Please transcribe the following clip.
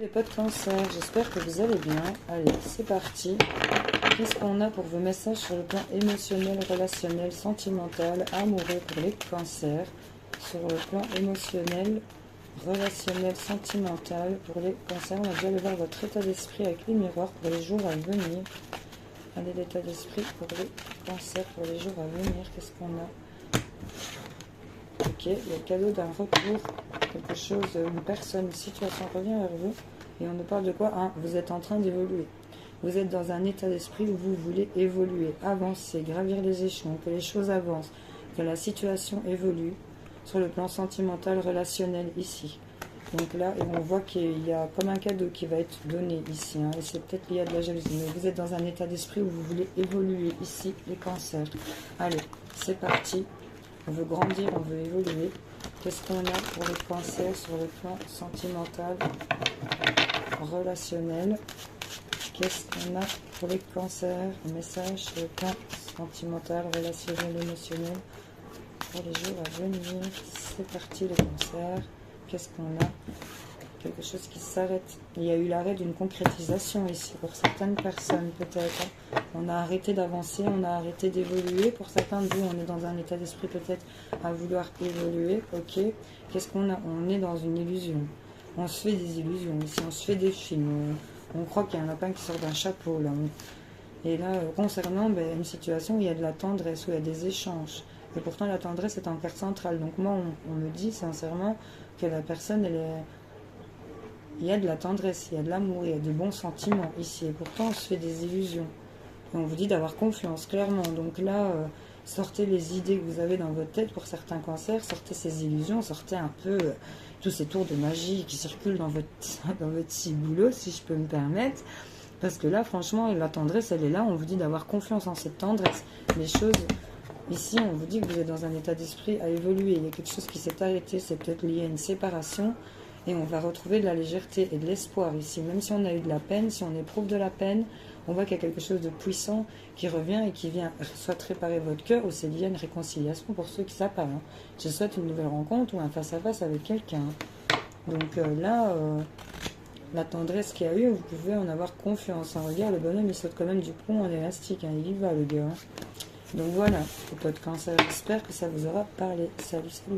Les potes cancer, j'espère que vous allez bien. Allez, c'est parti. Qu'est-ce qu'on a pour vos messages sur le plan émotionnel, relationnel, sentimental, amoureux pour les cancers? Sur le plan émotionnel, relationnel, sentimental pour les cancers. On va déjà aller voir votre état d'esprit avec les miroirs pour les jours à venir. Allez, l'état d'esprit pour les cancers pour les jours à venir. Qu'est-ce qu'on a? Ok, le cadeau d'un retour, quelque chose, une personne, une situation revient vers vous. Et on nous parle de quoi? Vous êtes en train d'évoluer. Vous êtes dans un état d'esprit où vous voulez évoluer, avancer, gravir les échelons, que les choses avancent, que la situation évolue sur le plan sentimental, relationnel ici. Donc là, on voit qu'il y a comme un cadeau qui va être donné ici. Et c'est peut-être lié à de la jalousie. Mais vous êtes dans un état d'esprit où vous voulez évoluer ici, les cancers. Allez, c'est parti. On veut grandir, on veut évoluer. Qu'est-ce qu'on a pour les cancers sur le plan sentimental, relationnel? Qu'est-ce qu'on a pour les cancers? Un message sur le plan sentimental, relationnel, émotionnel pour les jours à venir. C'est parti, les cancers. Qu'est-ce qu'on a? Quelque chose qui s'arrête. Il y a eu l'arrêt d'une concrétisation ici pour certaines personnes peut-être. On a arrêté d'avancer, on a arrêté d'évoluer. Pour certains de vous, on est dans un état d'esprit peut-être à vouloir évoluer. Ok. Qu'est-ce qu'on a? On est dans une illusion. On se fait des illusions ici, on se fait des films. On croit qu'il y a un lapin qui sort d'un chapeau là. Et là, concernant une situation où il y a de la tendresse, où il y a des échanges. Et pourtant, la tendresse est en carte centrale. Donc moi, on me dit sincèrement que la personne, il y a de la tendresse, il y a de l'amour, il y a de bons sentiments ici. Et pourtant, on se fait des illusions. Et on vous dit d'avoir confiance, clairement. Donc là, sortez les idées que vous avez dans votre tête pour certains cancers. Sortez ces illusions, sortez un peu tous ces tours de magie qui circulent dans votre ciboulot, si je peux me permettre. Parce que là, franchement, la tendresse, elle est là. On vous dit d'avoir confiance en cette tendresse. Les choses... Ici, on vous dit que vous êtes dans un état d'esprit à évoluer. Il y a quelque chose qui s'est arrêté, c'est peut-être lié à une séparation. Et on va retrouver de la légèreté et de l'espoir ici. Même si on a eu de la peine, si on éprouve de la peine, on voit qu'il y a quelque chose de puissant qui revient et qui vient soit réparer votre cœur ou c'est lié à une réconciliation pour ceux qui savent pas. Je souhaite une nouvelle rencontre ou un face-à-face avec quelqu'un. Donc là, la tendresse qu'il y a eu, vous pouvez en avoir confiance. Regarde, le bonhomme, il saute quand même du pont en élastique. Il y va, le gars. Donc voilà, les potes cancer, j'espère que ça vous aura parlé. Salut, salut.